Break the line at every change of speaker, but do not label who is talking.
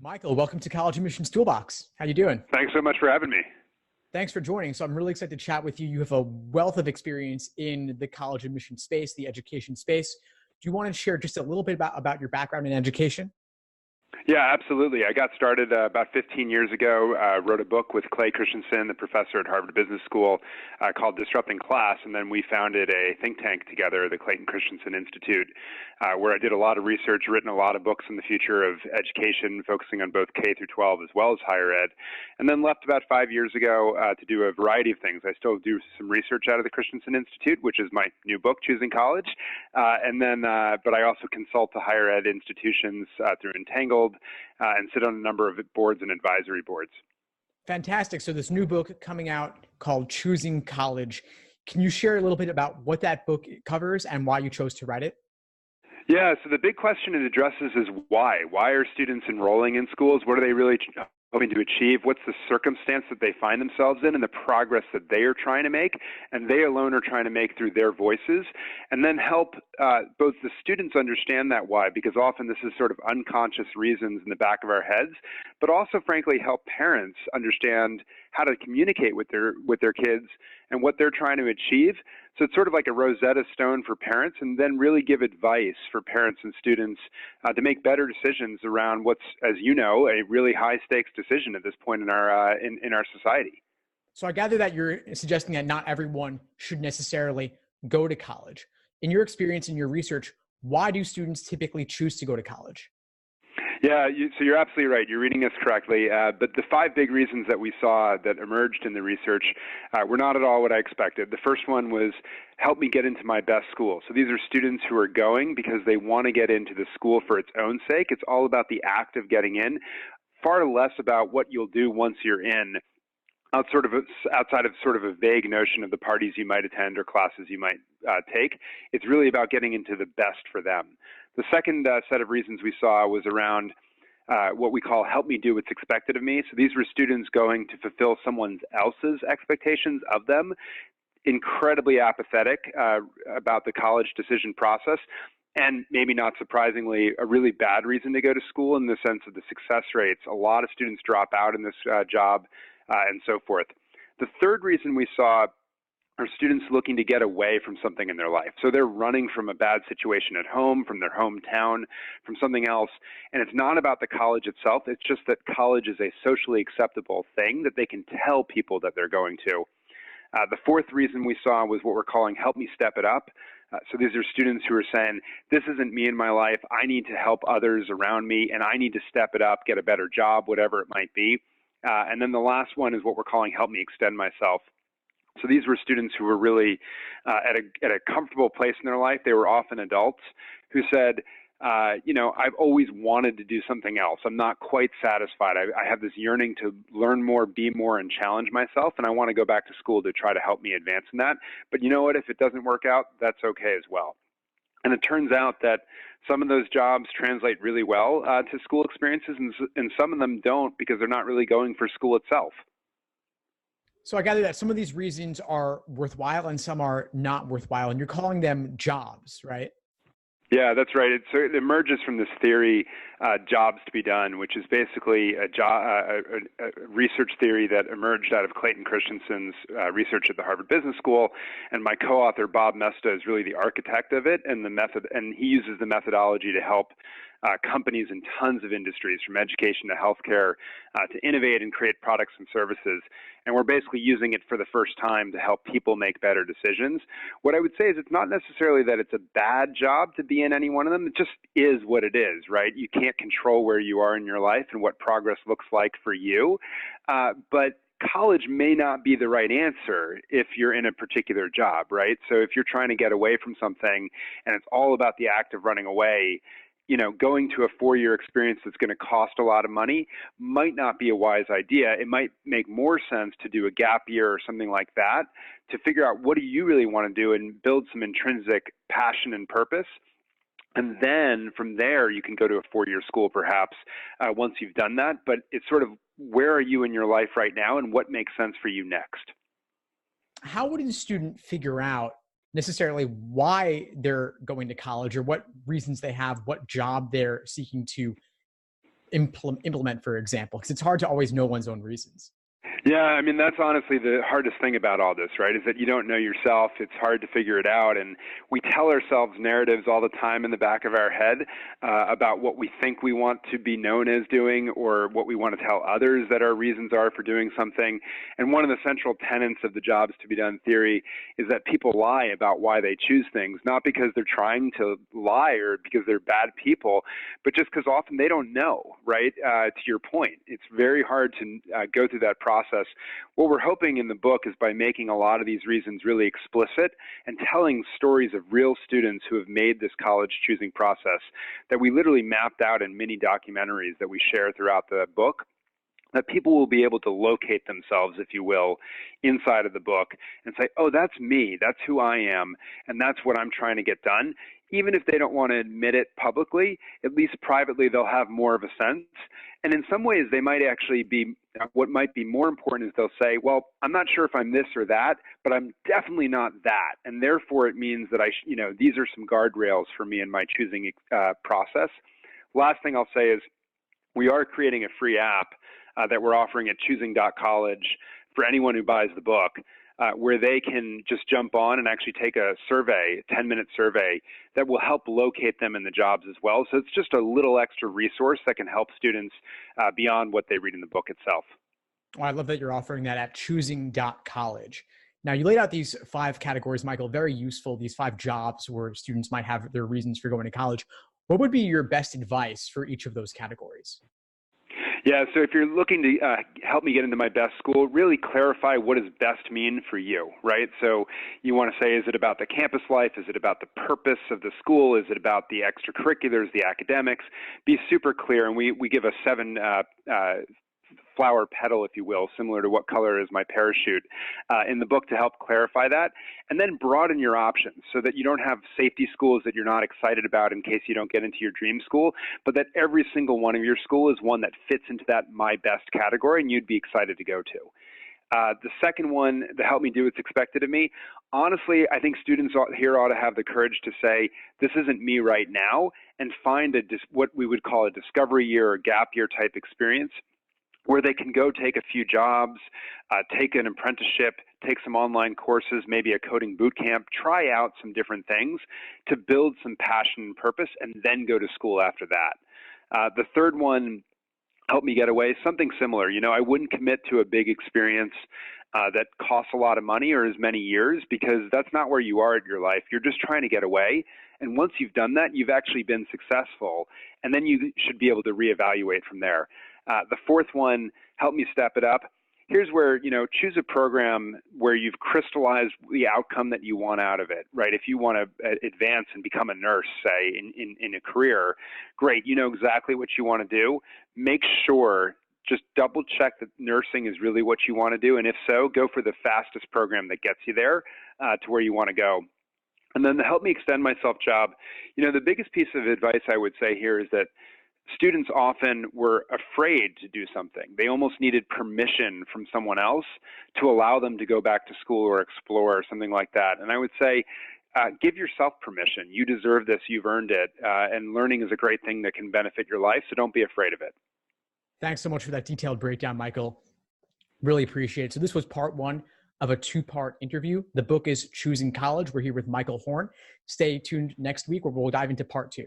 Michael, welcome to College Admissions Toolbox. How you doing?
Thanks so much for having me.
Thanks for joining. So I'm really excited to chat with you. You have a wealth of experience in the college admission space, the education space. Do you want to share just a little bit about your background in education?
Yeah, absolutely. I got started about 15 years ago, wrote a book with Clay Christensen, the professor at Harvard Business School, called Disrupting Class, and then we founded a think tank together, the Clayton Christensen Institute, where I did a lot of research, written a lot of books on the future of education, focusing on both K through 12 as well as higher ed, and then left about 5 years ago to do a variety of things. I still do some research out of the Christensen Institute, which is my new book, Choosing College, but I also consult to higher ed institutions through Entangled, and sit on a number of boards and advisory boards.
Fantastic. So this new book coming out called Choosing College. Can you share a little bit about what that book covers and why you chose to write it?
Yeah, so the big question it addresses is why. Why are students enrolling in schools? What are they really hoping to achieve? What's the circumstance that they find themselves in and the progress that they are trying to make and they alone are trying to make through their voices, and then help both the students understand that why, because often this is sort of unconscious reasons in the back of our heads, but also frankly help parents understand how to communicate with their kids and what they're trying to achieve. So it's sort of like a Rosetta Stone for parents, and then really give advice for parents and students to make better decisions around what's, as you know, a really high stakes decision at this point in our society.
So I gather that you're suggesting that not everyone should necessarily go to college. In your experience, in your research, why do students typically choose to go to college?
Yeah, so you're absolutely right. You're reading this correctly. But the 5 big reasons that we saw that emerged in the research were not at all what I expected. The first one was, help me get into my best school. So these are students who are going because they want to get into the school for its own sake. It's all about the act of getting in, far less about what you'll do once you're in, outside of sort of a vague notion of the parties you might attend or classes you might take. It's really about getting into the best for them. The second set of reasons we saw was around what we call help me do what's expected of me. So these were students going to fulfill someone else's expectations of them, incredibly apathetic about the college decision process, and maybe not surprisingly, a really bad reason to go to school in the sense of the success rates. A lot of students drop out in this job and so forth. The third reason we saw are students looking to get away from something in their life. So they're running from a bad situation at home, from their hometown, from something else. And it's not about the college itself. It's just that college is a socially acceptable thing that they can tell people that they're going to. The fourth reason we saw was what we're calling help me step it up. So these are students who are saying, this isn't me in my life. I need to help others around me, and I need to step it up, get a better job, whatever it might be. And then the last one is what we're calling help me extend myself. So these were students who were really at a comfortable place in their life. They were often adults who said, I've always wanted to do something else. I'm not quite satisfied. I have this yearning to learn more, be more, and challenge myself, and I want to go back to school to try to help me advance in that. But you know what? If it doesn't work out, that's okay as well. And it turns out that some of those jobs translate really well to school experiences, and some of them don't because they're not really going for school itself.
So I gather that some of these reasons are worthwhile and some are not worthwhile, and you're calling them jobs, right?
Yeah, that's right. It emerges from this theory, jobs to be done, which is basically a research theory that emerged out of Clayton Christensen's research at the Harvard Business School. And my co-author, Bob Mesta, is really the architect of it, and he uses the methodology to help companies in tons of industries, from education to healthcare, to innovate and create products and services. And we're basically using it for the first time to help people make better decisions. What I would say is it's not necessarily that it's a bad job to be in any one of them. It just is what it is, right? You can't control where you are in your life and what progress looks like for you. But college may not be the right answer if you're in a particular job, right? So if you're trying to get away from something and it's all about the act of running away, going to a 4-year experience that's going to cost a lot of money might not be a wise idea. It might make more sense to do a gap year or something like that to figure out what do you really want to do and build some intrinsic passion and purpose. And then from there, you can go to a 4-year school perhaps once you've done that. But it's sort of, where are you in your life right now and what makes sense for you next?
How would a student figure out necessarily why they're going to college or what reasons they have, what job they're seeking to implement, for example? Because it's hard to always know one's own reasons.
Yeah, I mean, that's honestly the hardest thing about all this, right? Is that you don't know yourself. It's hard to figure it out. And we tell ourselves narratives all the time in the back of our head about what we think we want to be known as doing, or what we want to tell others that our reasons are for doing something. And one of the central tenets of the jobs to be done theory is that people lie about why they choose things, not because they're trying to lie or because they're bad people, but just because often they don't know, right? To your point, it's very hard to go through that process. What we're hoping in the book is by making a lot of these reasons really explicit and telling stories of real students who have made this college choosing process that we literally mapped out in mini documentaries that we share throughout the book, that people will be able to locate themselves, if you will, inside of the book and say, oh, that's me, that's who I am, and that's what I'm trying to get done. Even if they don't want to admit it publicly, at least privately they'll have more of a sense. And in some ways, they might actually be, what might be more important is they'll say, well, I'm not sure if I'm this or that, but I'm definitely not that. And therefore, it means that these are some guardrails for me in my choosing process. Last thing I'll say is we are creating a free app that we're offering at choosing.college for anyone who buys the book, where they can just jump on and actually take a survey, a 10-minute survey that will help locate them in the jobs as well. So it's just a little extra resource that can help students beyond what they read in the book itself.
Well, I love that you're offering that at choosing.college. Now, you laid out these 5 categories, Michael, very useful, these 5 jobs where students might have their reasons for going to college. What would be your best advice for each of those categories?
Yeah, so if you're looking to help me get into my best school, really clarify what does best mean for you, right? So you want to say, is it about the campus life? Is it about the purpose of the school? Is it about the extracurriculars, the academics? Be super clear, and we give a 7 flower petal, if you will, similar to what color is my parachute, in the book to help clarify that. And then broaden your options so that you don't have safety schools that you're not excited about in case you don't get into your dream school, but that every single one of your school is one that fits into that my best category and you'd be excited to go to. The second one, the help me do what's expected of me. Honestly, I think students here ought to have the courage to say, this isn't me right now, and find what we would call a discovery year or gap year type experience, where they can go take a few jobs, take an apprenticeship, take some online courses, maybe a coding boot camp, try out some different things to build some passion and purpose, and then go to school after that. The third one, help me get away, something similar. I wouldn't commit to a big experience that costs a lot of money or as many years, because that's not where you are in your life. You're just trying to get away. And once you've done that, you've actually been successful. And then you should be able to reevaluate from there. The fourth one, help me step it up. Here's where, choose a program where you've crystallized the outcome that you want out of it, right? If you want to advance and become a nurse, say, in a career, great. You know exactly what you want to do. Make sure, just double check that nursing is really what you want to do. And if so, go for the fastest program that gets you there to where you want to go. And then the help me extend myself job, the biggest piece of advice I would say here is that students often were afraid to do something. They almost needed permission from someone else to allow them to go back to school or explore or something like that. And I would say, give yourself permission. You deserve this. You've earned it. And learning is a great thing that can benefit your life, so don't be afraid of it.
Thanks so much for that detailed breakdown, Michael. Really appreciate it. So this was part 1 of a 2-part interview. The book is Choosing College. We're here with Michael Horn. Stay tuned next week where we'll dive into part 2.